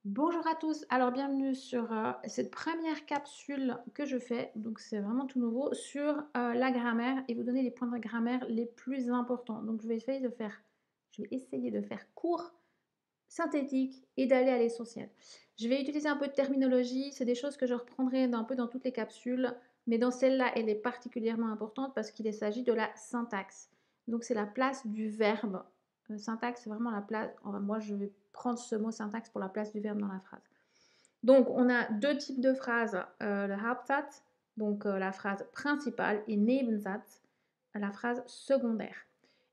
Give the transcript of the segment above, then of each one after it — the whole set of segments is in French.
Bonjour à tous, alors bienvenue sur cette première capsule que je fais, donc c'est vraiment tout nouveau, sur la grammaire et vous donner les points de grammaire les plus importants. Donc je vais essayer de faire court, synthétique et d'aller à l'essentiel. Je vais utiliser un peu de terminologie, c'est des choses que je reprendrai un peu dans toutes les capsules, mais dans celle-là, elle est particulièrement importante parce qu'il s'agit de la syntaxe. Donc c'est la place du verbe. Syntaxe, c'est vraiment la place, enfin, moi je vais prendre ce mot syntaxe pour la place du verbe dans la phrase. Donc on a deux types de phrases, le Hauptsatz, donc la phrase principale, et Nebensatz, la phrase secondaire.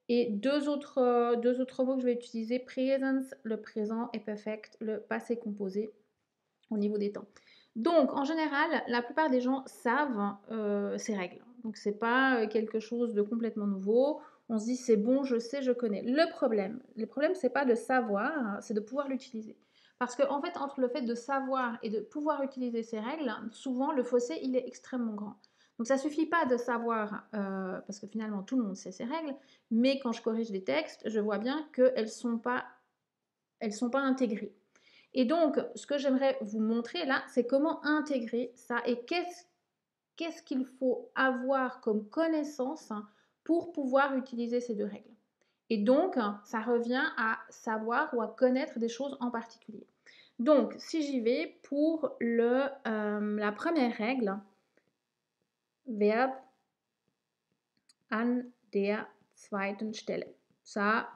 Et deux autres mots que je vais utiliser, presens, le présent, et perfect, le passé composé, au niveau des temps. Donc, en général, la plupart des gens savent ces règles. Donc, c'est pas quelque chose de complètement nouveau. On se dit, c'est bon, je sais, je connais. Le problème, c'est pas de savoir, c'est de pouvoir l'utiliser. Parce qu'en fait, entre le fait de savoir et de pouvoir utiliser ces règles, souvent, le fossé, il est extrêmement grand. Donc, ça suffit pas de savoir, parce que finalement, tout le monde sait ces règles, mais quand je corrige des textes, je vois bien qu'elles elles sont pas intégrées. Et donc, ce que j'aimerais vous montrer là, c'est comment intégrer ça et qu'est-ce qu'il faut avoir comme connaissance pour pouvoir utiliser ces deux règles. Et donc, ça revient à savoir ou à connaître des choses en particulier. Donc, si j'y vais pour la première règle, Verb an der zweiten Stelle. Ça,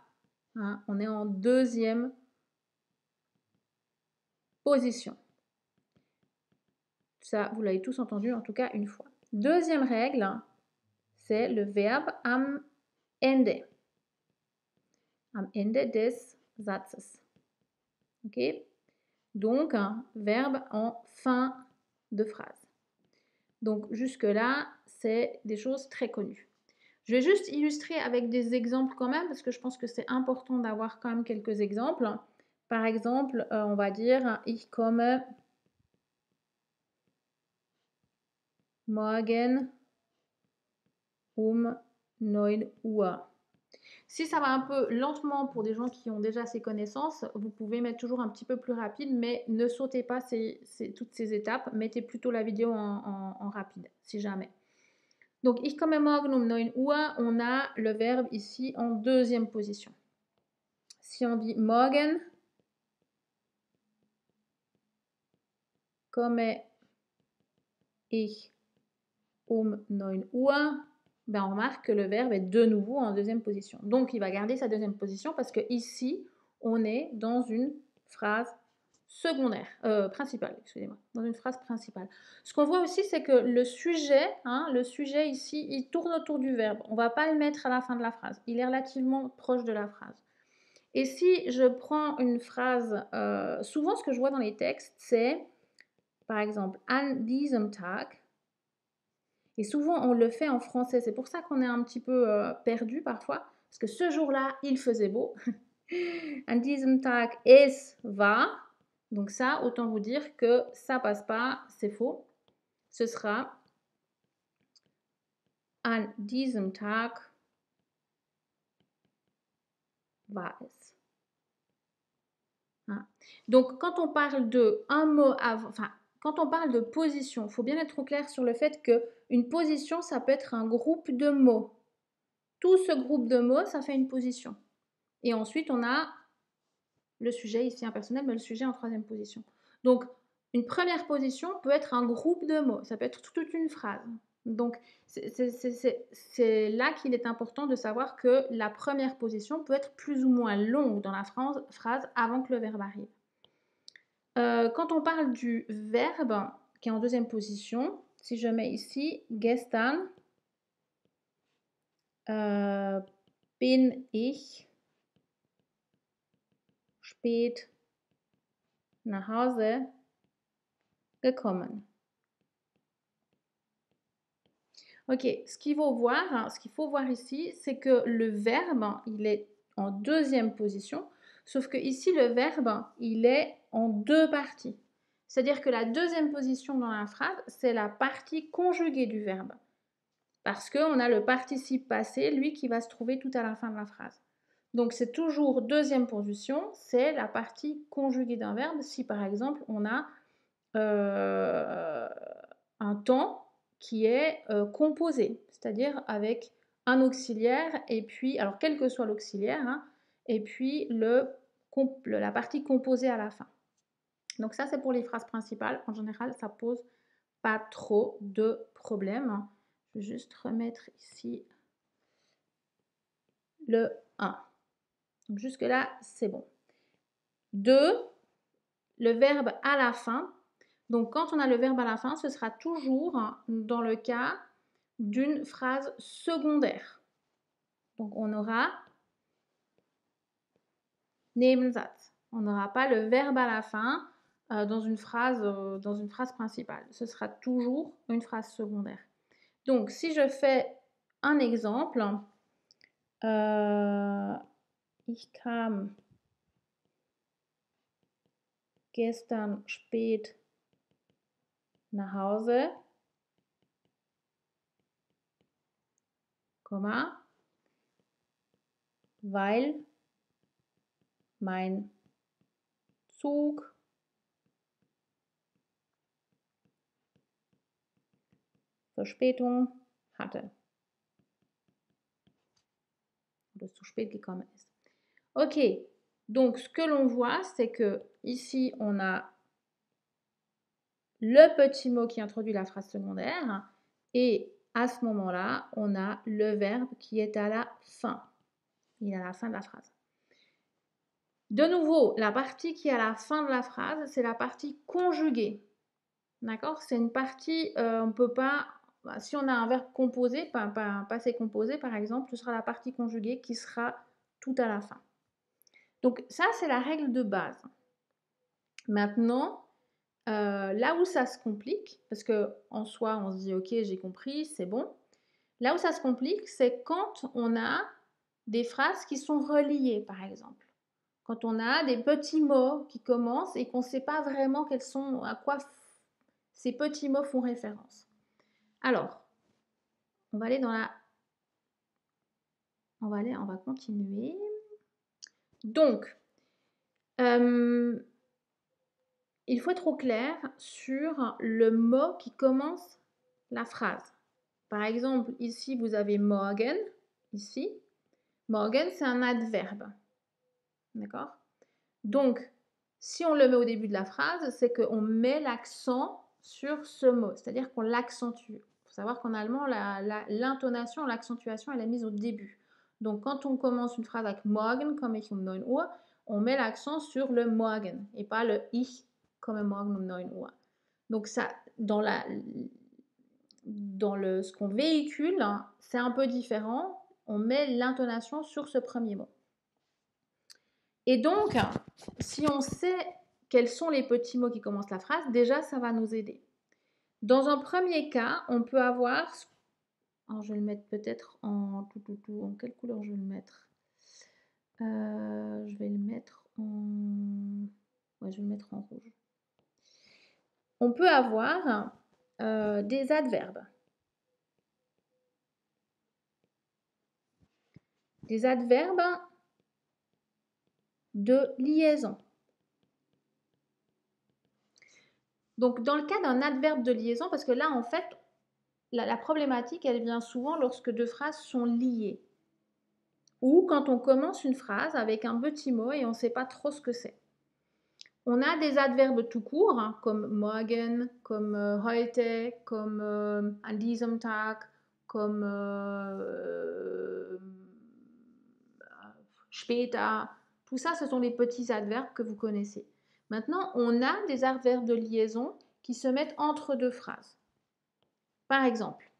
hein, on est en deuxième position. Ça, vous l'avez tous entendu en tout cas une fois. Deuxième règle, c'est le verbe am Ende. Am Ende des Satzes. Ok? Donc, un verbe en fin de phrase. Donc, jusque-là, c'est des choses très connues. Je vais juste illustrer avec des exemples quand même, parce que je pense que c'est important d'avoir quand même quelques exemples. Par exemple, on va dire Ich komme morgen um 9 Uhr. Si ça va un peu lentement pour des gens qui ont déjà ces connaissances, vous pouvez mettre toujours un petit peu plus rapide, mais ne sautez pas toutes ces étapes. Mettez plutôt la vidéo en rapide, si jamais. Donc, ich komme morgen um 9 Uhr, on a le verbe ici en deuxième position. Si on dit morgen, komme ich um 9 Uhr, ben on remarque que le verbe est de nouveau en deuxième position. Donc, il va garder sa deuxième position parce que ici, on est dans une phrase secondaire, principale, excusez-moi, dans une phrase principale. Ce qu'on voit aussi, c'est que le sujet ici, il tourne autour du verbe. On ne va pas le mettre à la fin de la phrase. Il est relativement proche de la phrase. Et si je prends une phrase, souvent ce que je vois dans les textes, c'est, par exemple, an diesem Tag. Et souvent, on le fait en français. C'est pour ça qu'on est un petit peu perdu parfois. Parce que ce jour-là, il faisait beau. An diesem Tag es war. Donc ça, autant vous dire que ça passe pas, c'est faux. Ce sera an diesem Tag war es. Hein? Donc quand on parle de un mot avant, enfin quand on parle de position, il faut bien être au clair sur le fait qu'une position, ça peut être un groupe de mots. Tout ce groupe de mots, ça fait une position. Et ensuite, on a le sujet ici impersonnel, mais le sujet en troisième position. Donc, une première position peut être un groupe de mots, ça peut être toute une phrase. Donc, c'est là qu'il est important de savoir que la première position peut être plus ou moins longue dans la phrase avant que le verbe arrive. Quand on parle du verbe qui est en deuxième position, si je mets ici gestern, bin ich spät nach Hause gekommen. Ok, ce qu'il faut voir ici, c'est que le verbe, il est en deuxième position, sauf que ici, le verbe, il est en deux parties. C'est-à-dire que la deuxième position dans la phrase, c'est la partie conjuguée du verbe. Parce qu'on a le participe passé, lui, qui va se trouver tout à la fin de la phrase. Donc, c'est toujours deuxième position, c'est la partie conjuguée d'un verbe. Si, par exemple, on a un temps qui est composé, c'est-à-dire avec un auxiliaire, et puis, alors quel que soit l'auxiliaire, hein, et puis la partie composée à la fin. Donc ça, c'est pour les phrases principales. En général, ça pose pas trop de problèmes. Je vais juste remettre ici le 1. Donc jusque-là, c'est bon. 2, le verbe à la fin. Donc quand on a le verbe à la fin, ce sera toujours dans le cas d'une phrase secondaire. Donc on aura Nebensatz. On n'aura pas le verbe à la fin dans une phrase principale. Ce sera toujours une phrase secondaire. Donc si je fais un exemple, ich kam gestern spät nach Hause, weil mein Zug Verspätung hatte. Oder es zu spät gekommen ist. Ok, donc ce que l'on voit, c'est que ici, on a le petit mot qui introduit la phrase secondaire et à ce moment-là, on a le verbe qui est à la fin. Il est à la fin de la phrase. De nouveau, la partie qui est à la fin de la phrase, c'est la partie conjuguée. D'accord? C'est une partie, on ne peut pas... Si on a un verbe composé, pas un passé composé par exemple, ce sera la partie conjuguée qui sera tout à la fin. Donc ça, c'est la règle de base. Maintenant, là où ça se complique, parce qu'en soi, on se dit « Ok, j'ai compris, c'est bon ». Là où ça se complique, c'est quand on a des phrases qui sont reliées, par exemple. Quand on a des petits mots qui commencent et qu'on ne sait pas vraiment à quoi ces petits mots font référence. Alors, on va aller dans la... On va continuer. Donc, il faut être au clair sur le mot qui commence la phrase. Par exemple, ici, vous avez morgen, ici. Morgen, c'est un adverbe. D'accord? Donc, si on le met au début de la phrase, c'est qu'on met l'accent sur ce mot, c'est-à-dire qu'on l'accentue. Il faut savoir qu'en allemand, l'intonation, l'accentuation, elle est mise au début. Donc, quand on commence une phrase avec morgen, comme ich 9 Uhr, on met l'accent sur le morgen et pas le ich komme morgen 9 Uhr. Donc, ça, ce qu'on véhicule, hein, c'est un peu différent. On met l'intonation sur ce premier mot. Et donc, si on sait quels sont les petits mots qui commencent la phrase, déjà, ça va nous aider. Dans un premier cas, on peut avoir... Alors, je vais le mettre peut-être en... En quelle couleur je vais le mettre Je vais le mettre en... Ouais, je vais le mettre en rouge. On peut avoir des adverbes. Des adverbes de liaison. Donc, dans le cas d'un adverbe de liaison, parce que là, en fait, la problématique, elle vient souvent lorsque deux phrases sont liées. Ou quand on commence une phrase avec un petit mot et on ne sait pas trop ce que c'est. On a des adverbes tout court, hein, comme morgen, comme heute, comme an diesem Tag, comme später. Tout ça, ce sont les petits adverbes que vous connaissez. Maintenant, on a des adverbes de liaison qui se mettent entre deux phrases. Par exemple,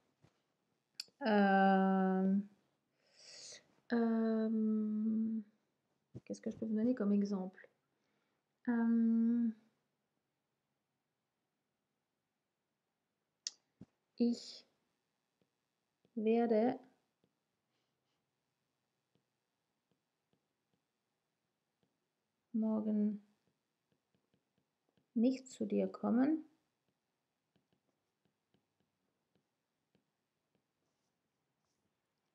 qu'est-ce que je peux vous donner comme exemple? Ich werde morgen nicht zu dir kommen.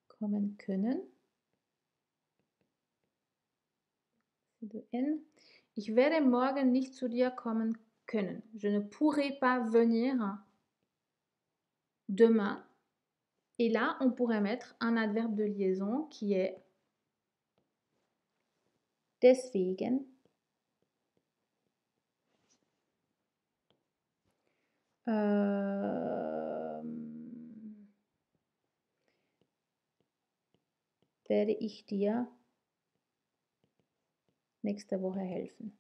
Kommen können. de N. Ich werde morgen nicht zu dir kommen können. Je ne pourrai pas venir demain. Et là, on pourrait mettre un adverbe de liaison qui est deswegen. Werde ich dir nächste Woche helfen.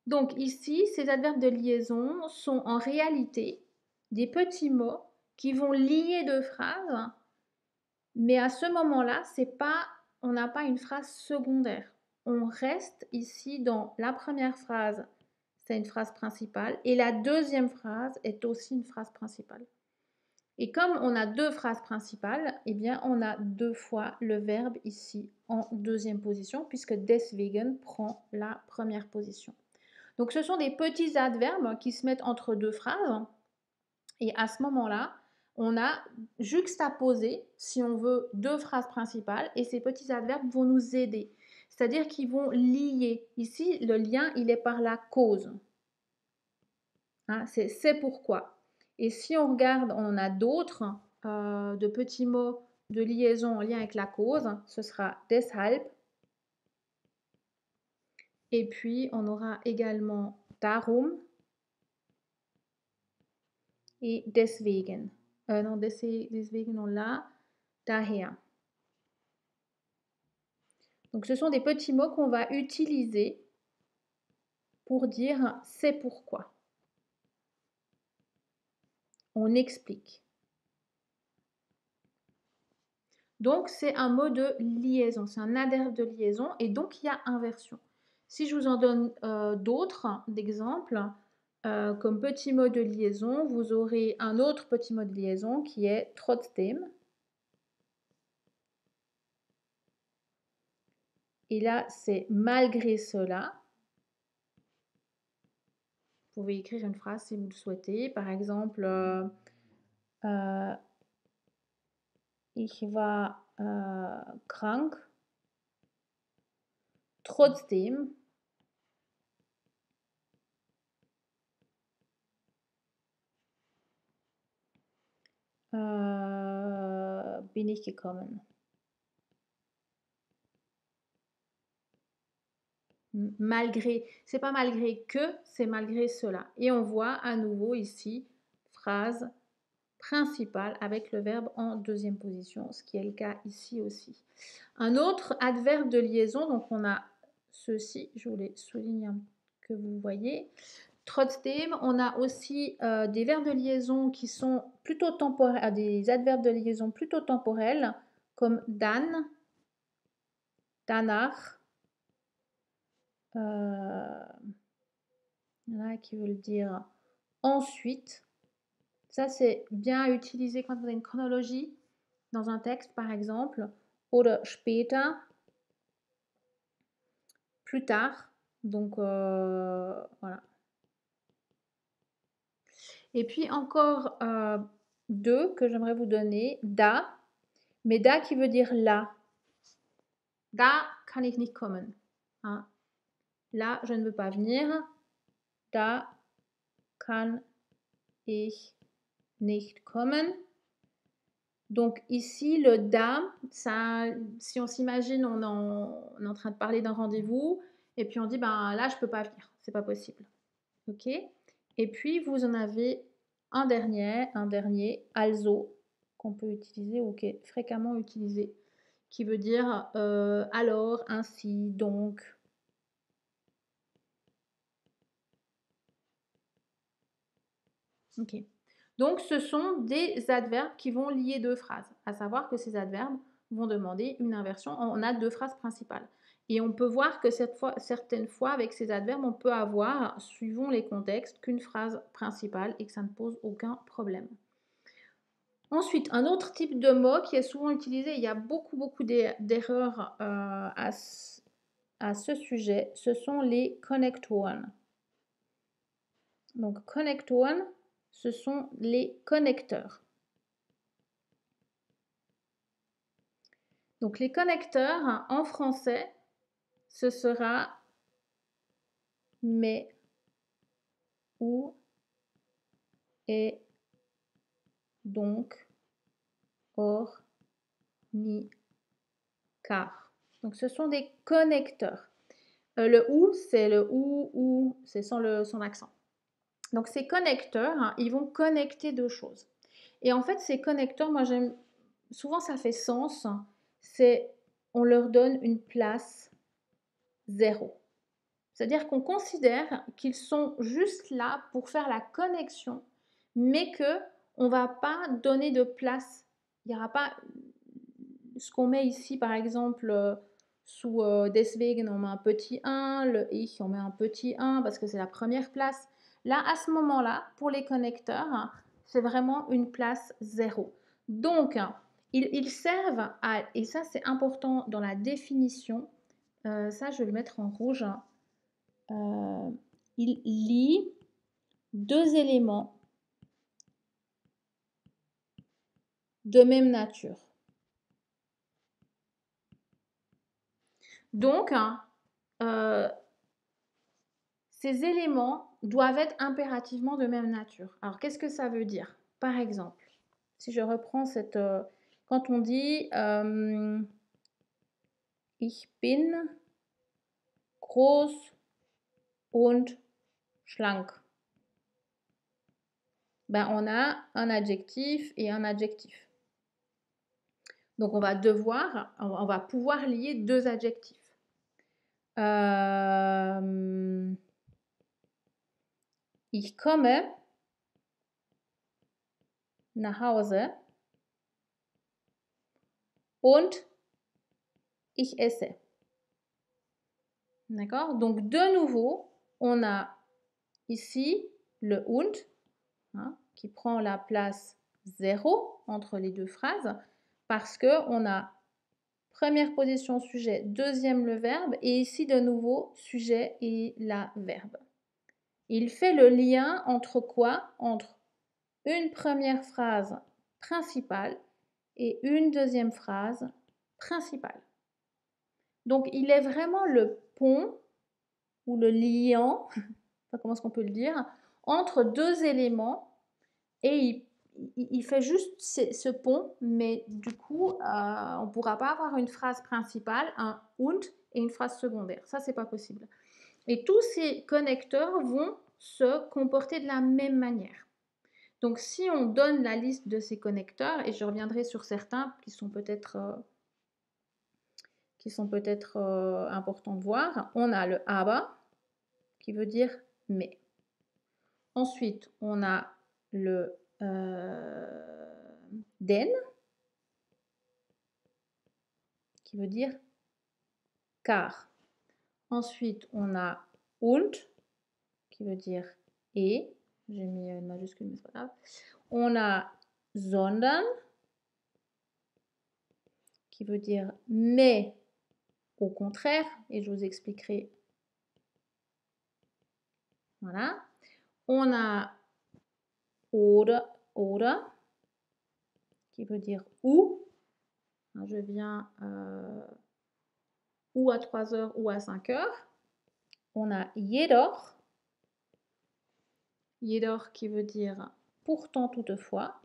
Donc ici, ces adverbes de liaison sont en réalité des petits mots qui vont lier deux phrases, mais à ce moment-là, on n'a pas une phrase secondaire. On reste ici dans la première phrase, c'est une phrase principale, et la deuxième phrase est aussi une phrase principale. Et comme on a deux phrases principales, eh bien on a deux fois le verbe ici en deuxième position, puisque deswegen prend la première position. Donc ce sont des petits adverbes qui se mettent entre deux phrases, et à ce moment-là, on a juxtaposé, si on veut, deux phrases principales, et ces petits adverbes vont nous aider. C'est-à-dire qu'ils vont lier. Ici, le lien, il est par la cause. Hein, c'est pourquoi. Et si on regarde, on en a d'autres de petits mots de liaison en lien avec la cause. Ce sera deshalb. Et puis, on aura également darum et deswegen. Non, deswegen, on l'a. Daher. Donc, ce sont des petits mots qu'on va utiliser pour dire c'est pourquoi. On explique. Donc, c'est un mot de liaison, c'est un adverbe de liaison et donc il y a inversion. Si je vous en donne d'autres d'exemples, comme petit mot de liaison, vous aurez un autre petit mot de liaison qui est trotzdem. Et là, c'est malgré cela. Vous pouvez écrire une phrase si vous le souhaitez. Par exemple, ich war krank. Trotzdem bin ich gekommen. Malgré, c'est pas malgré que, c'est malgré cela. Et on voit à nouveau ici, phrase principale avec le verbe en deuxième position, ce qui est le cas ici aussi. Un autre adverbe de liaison, donc on a ceci, je voulais souligner que vous voyez. Trotzdem, on a aussi des verbes de liaison qui sont plutôt temporels, des adverbes de liaison plutôt temporels, comme dann, danach. Il y en a qui veulent dire ensuite. Ça, c'est bien à utiliser quand vous avez une chronologie dans un texte, par exemple. Oder später. Plus tard. Donc, voilà. Et puis encore deux que j'aimerais vous donner. Da. Mais da qui veut dire là. Da kann ich nicht kommen. Hein. Là, je ne veux pas venir. Da kann ich nicht kommen. Donc ici, le da, ça, si on s'imagine, on est en train de parler d'un rendez-vous, et puis on dit, ben là, je ne peux pas venir, c'est pas possible. Ok. Et puis, vous en avez un dernier, also, qu'on peut utiliser ou qui est fréquemment utilisé, qui veut dire alors, ainsi, donc. Ok. Donc, ce sont des adverbes qui vont lier deux phrases, à savoir que ces adverbes vont demander une inversion. On a deux phrases principales. Et on peut voir que certaines fois, avec ces adverbes, on peut avoir, suivant les contextes, qu'une phrase principale et que ça ne pose aucun problème. Ensuite, un autre type de mot qui est souvent utilisé, il y a beaucoup d'erreurs à ce sujet, ce sont les Konnektoren. Donc, Konnektoren, ce sont les connecteurs. Donc les connecteurs en français, ce sera mais, ou, et, donc, or, ni, car. Donc ce sont des connecteurs. Le ou, c'est le ou, c'est sans accent. Donc ces connecteurs, hein, ils vont connecter deux choses. Et en fait, ces connecteurs, moi j'aime, souvent ça fait sens, c'est on leur donne une place 0. C'est-à-dire qu'on considère qu'ils sont juste là pour faire la connexion, mais qu'on ne va pas donner de place. Il n'y aura pas ce qu'on met ici, par exemple, sous deswegen, on met un petit 1, le ich, on met un petit 1 parce que c'est la première place. Là, à ce moment-là, pour les connecteurs, c'est vraiment une place 0. Donc, ils servent à, et ça c'est important dans la définition, ça je vais le mettre en rouge, il lie deux éléments de même nature. Donc, ces éléments doivent être impérativement de même nature. Alors, qu'est-ce que ça veut dire? Par exemple, si je reprends cette... quand on dit ich bin groß und schlank, ben, on a un adjectif et un adjectif. Donc, on va pouvoir lier deux adjectifs. Ich komme nach Hause und ich esse. D'accord? Donc, de nouveau, on a ici le und, hein, qui prend la place 0 entre les deux phrases, parce qu'on a première position sujet, deuxième le verbe, et ici de nouveau sujet et la verbe. Il fait le lien entre quoi? Entre une première phrase principale et une deuxième phrase principale. Donc, il est vraiment le pont ou le liant, comment est-ce qu'on peut le dire, entre deux éléments, et il fait juste ce pont, mais du coup, on ne pourra pas avoir une phrase principale, un und, et une phrase secondaire. Ça, c'est pas possible. Et tous ces connecteurs vont se comporter de la même manière. Donc, si on donne la liste de ces connecteurs, et je reviendrai sur certains qui sont peut-être importants de voir, on a le aber, qui veut dire mais. Ensuite, on a le den, qui veut dire car. Ensuite, on a und, qui veut dire et. J'ai mis une majuscule, mais c'est pas grave. On a sondern, qui veut dire mais au contraire, et je vous expliquerai. Voilà. On a oder, qui veut dire ou. Je viens ou à 3 heures ou à 5 heures. On a jedoch, qui veut dire pourtant, toutefois.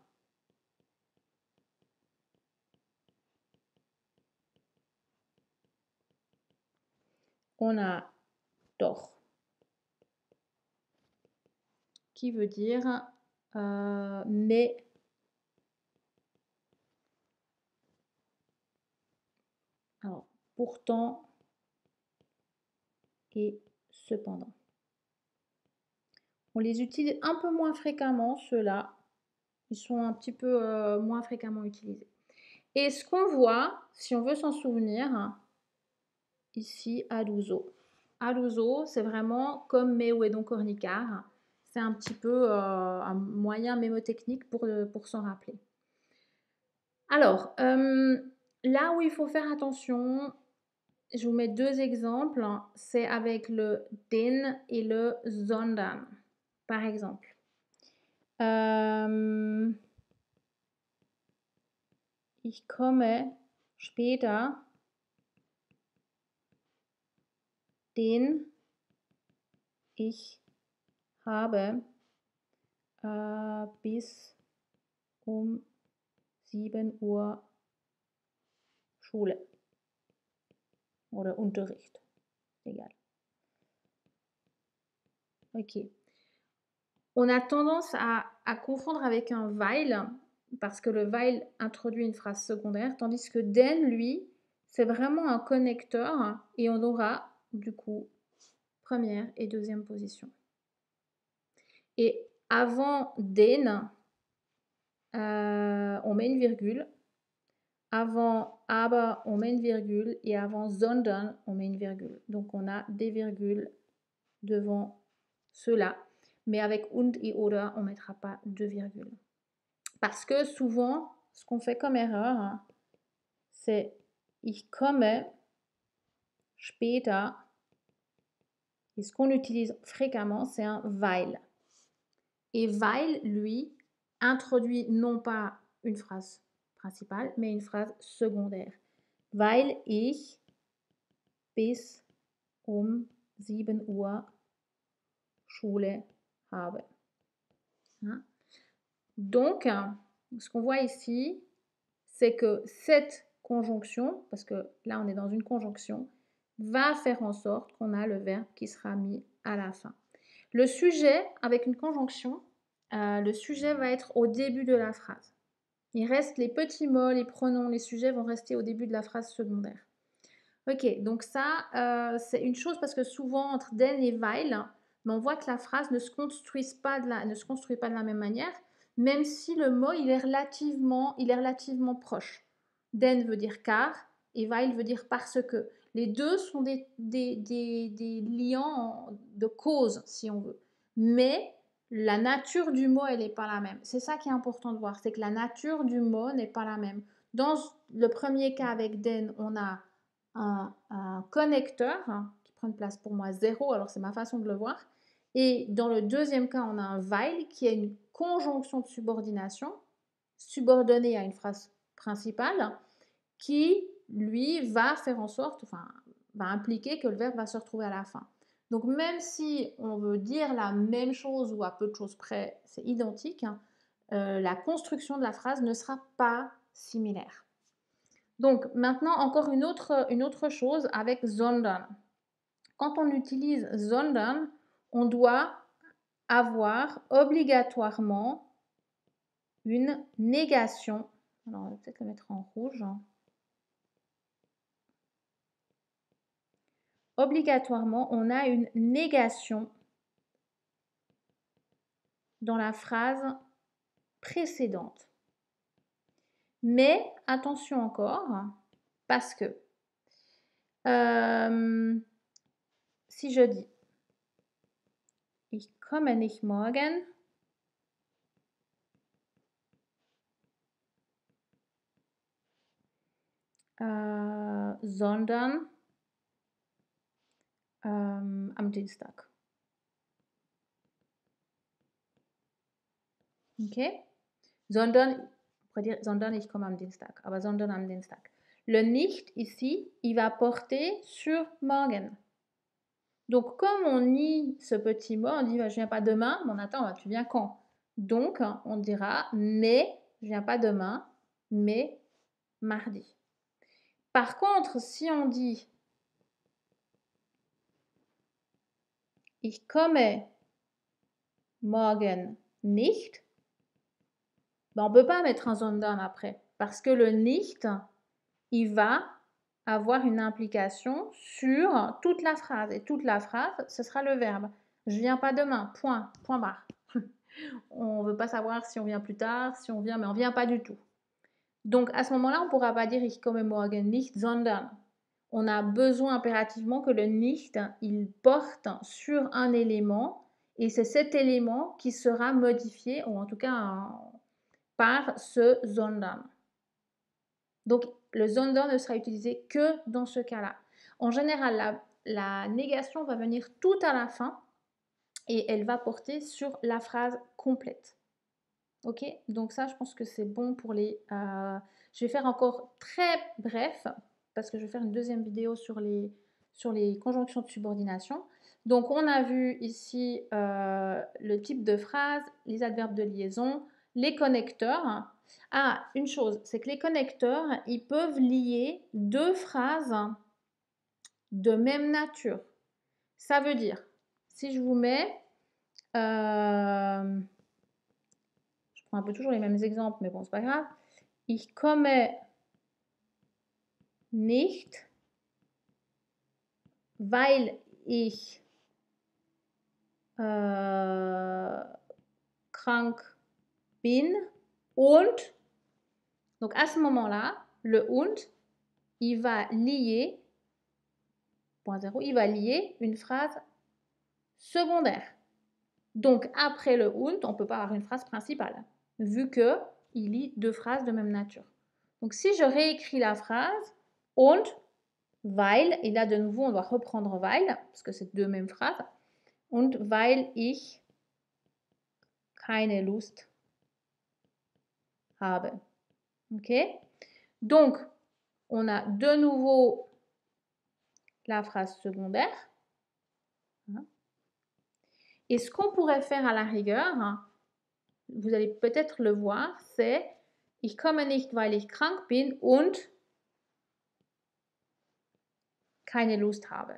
On a doch, qui veut dire mais. Alors, pourtant et cependant. On les utilise un peu moins fréquemment, ceux-là. Ils sont un petit peu moins fréquemment utilisés. Et ce qu'on voit, si on veut s'en souvenir, ici, aluso. Aluso, c'est vraiment comme mais ou et donc ornicar. C'est un petit peu un moyen mémotechnique pour s'en rappeler. Alors, là où il faut faire attention, je vous mets deux exemples. C'est avec le den et le sondern, par exemple. Ich komme später den ich habe bis um 7 Uhr Schule oder Unterricht. Egal. Ok. On a tendance à confondre avec un while, parce que le while introduit une phrase secondaire, tandis que then, lui, c'est vraiment un connecteur, et on aura, du coup, première et deuxième position. Et avant den, on met une virgule. Avant aber, on met une virgule. Et avant sondern, on met une virgule. Donc, on a des virgules devant ceux-là. Mais avec und et oder, on ne mettra pas de virgule. Parce que souvent, ce qu'on fait comme erreur, c'est ich komme später. Et ce qu'on utilise fréquemment, c'est un weil. Et weil, lui, introduit non pas une phrase principale, mais une phrase secondaire. Weil ich bis um 7 Uhr Schule habe. Hein? Donc, ce qu'on voit ici, c'est que cette conjonction, parce que là on est dans une conjonction, va faire en sorte qu'on a le verbe qui sera mis à la fin. Le sujet, avec une conjonction, le sujet va être au début de la phrase. Il reste les petits mots, les pronoms, les sujets vont rester au début de la phrase secondaire. Ok, donc ça, c'est une chose parce que souvent entre den et weil, on voit que la phrase ne se construit pas de la même manière, même si le mot il est relativement proche. Den veut dire car et weil veut dire parce que. Les deux sont des liants de cause, si on veut. Mais la nature du mot, elle n'est pas la même. C'est ça qui est important de voir, c'est que la nature du mot n'est pas la même. Dans le premier cas avec den, on a un connecteur qui prend une place pour moi 0, alors c'est ma façon de le voir. Et dans le deuxième cas, on a un weil qui est une conjonction de subordination subordonnée à une phrase principale qui, lui, va faire en sorte, enfin, va impliquer que le verbe va se retrouver à la fin. Donc même si on veut dire la même chose ou à peu de choses près, c'est identique, la construction de la phrase ne sera pas similaire. Donc maintenant, encore une autre chose avec sondern. Quand on utilise sondern, on doit avoir obligatoirement une négation. Alors, on va peut-être le mettre en rouge. Obligatoirement, on a une négation dans la phrase précédente. Mais attention encore, parce que si je dis ich komme nicht morgen, sondern am Dienstag. Ok? Sondern, on pourrait dire sondern ich komme am Dienstag, aber sondern am Dienstag. Le nicht ici, il va porter sur morgen. Donc, comme on nie ce petit mot, on dit bah, je viens pas demain, mais attends, tu viens quand? Donc, on dira mais, je viens pas demain, mais mardi. Par contre, si on dit ich komme morgen nicht, ben, on ne peut pas mettre un sondern après, parce que le nicht, il va avoir une implication sur toute la phrase. Et toute la phrase, ce sera le verbe. Je viens pas demain, point, point barre. On ne veut pas savoir si on vient plus tard, si on vient, mais on ne vient pas du tout. Donc à ce moment-là, on ne pourra pas dire ich komme morgen nicht, sondern. On a besoin impérativement que le nicht, il porte sur un élément, et c'est cet élément qui sera modifié, ou en tout cas par ce sondern. Donc le sondern ne sera utilisé que dans ce cas-là. En général, la négation va venir tout à la fin et elle va porter sur la phrase complète. OK? Donc ça, je pense que c'est bon pour les, je vais faire encore très bref, parce que je vais faire une deuxième vidéo sur les conjonctions de subordination. Donc on a vu ici, le type de phrase, les adverbes de liaison, les connecteurs. Ah, une chose, c'est que les connecteurs, ils peuvent lier 2 phrases de même nature. Ça veut dire, si je vous mets, je prends un peu toujours les mêmes exemples, mais bon, c'est pas grave. Ich komme nicht, weil ich krank bin und. Donc à ce moment-là, le und, il va lier, point zéro, il va lier une phrase secondaire. Donc après le und, on ne peut pas avoir une phrase principale, vu qu'il lie 2 phrases de même nature. Donc si je réécris la phrase, und, weil, et là de nouveau on doit reprendre weil, parce que c'est 2 mêmes phrases, und weil ich keine Lust habe. OK? Donc, on a de nouveau la phrase secondaire. Et ce qu'on pourrait faire à la rigueur, vous allez peut-être le voir, c'est Ich komme nicht, weil ich krank bin und keine Lust habe.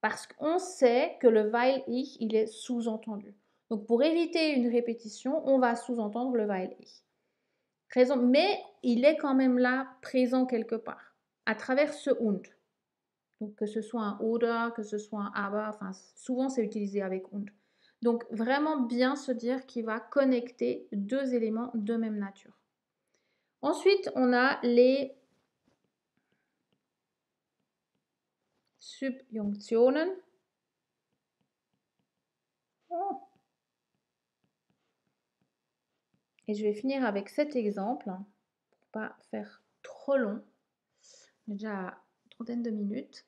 Parce qu'on sait que le weil ich, il est sous-entendu. Donc, pour éviter une répétition, on va sous-entendre le weil ich. Raison, mais il est quand même là, présent quelque part, à travers ce und. Donc, que ce soit un oder, que ce soit un aber, enfin, souvent c'est utilisé avec und. Donc, vraiment bien se dire qu'il va connecter 2 éléments de même nature. Ensuite, on a les Subjunktionen. Oh. Et je vais finir avec cet exemple, pour ne pas faire trop long. On est déjà à une trentaine de minutes.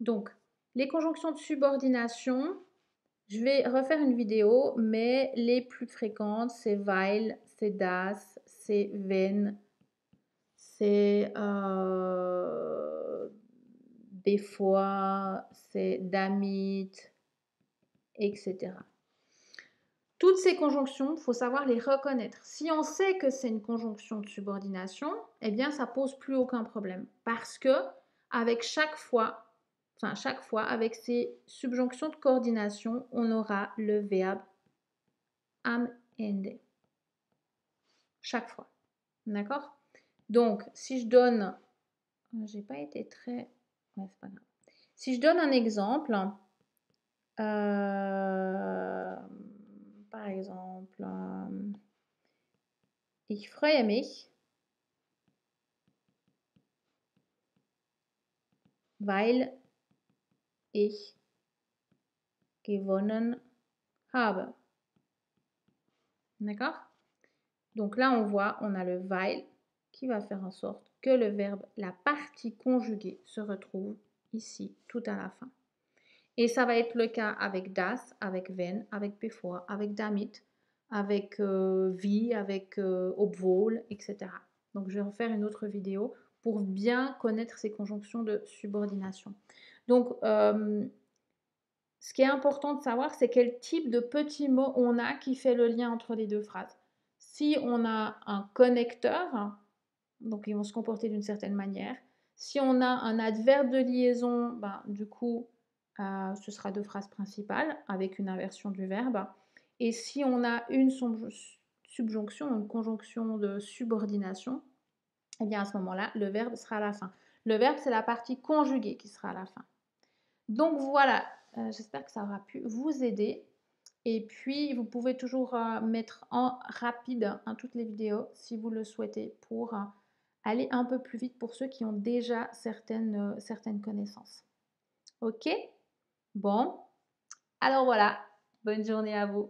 Donc, les conjonctions de subordination, je vais refaire une vidéo, mais les plus fréquentes, c'est weil, c'est das, c'est wenn, c'est des fois, c'est damit, etc. Toutes ces conjonctions, il faut savoir les reconnaître. Si on sait que c'est une conjonction de subordination, eh bien, ça pose plus aucun problème. Parce que avec chaque fois, avec ces subjonctions de coordination, on aura le verbe am Ende. Chaque fois. D'accord? Donc, si je donne, j'ai pas été très, ouais, c'est pas grave. Si je donne un exemple, par exemple, ich freue mich, weil ich gewonnen habe. D'accord? Donc là, on voit, on a le weil qui va faire en sorte que le verbe, la partie conjuguée, se retrouve ici, tout à la fin. Et ça va être le cas avec das, avec wenn, avec bevor, avec damit, avec wie, avec obwohl, etc. Donc, je vais refaire une autre vidéo pour bien connaître ces conjonctions de subordination. Donc, ce qui est important de savoir, c'est quel type de petits mots on a qui fait le lien entre les 2 phrases. Si on a un connecteur, donc ils vont se comporter d'une certaine manière. Si on a un adverbe de liaison, ben, du coup, ce sera 2 phrases principales avec une inversion du verbe. Et si on a une subjonction, une conjonction de subordination, eh bien à ce moment-là, le verbe sera à la fin. Le verbe, c'est la partie conjuguée qui sera à la fin. Donc voilà, j'espère que ça aura pu vous aider. Et puis, vous pouvez toujours mettre en rapide toutes les vidéos si vous le souhaitez pour aller un peu plus vite pour ceux qui ont déjà certaines connaissances. OK? Bon, alors voilà, bonne journée à vous.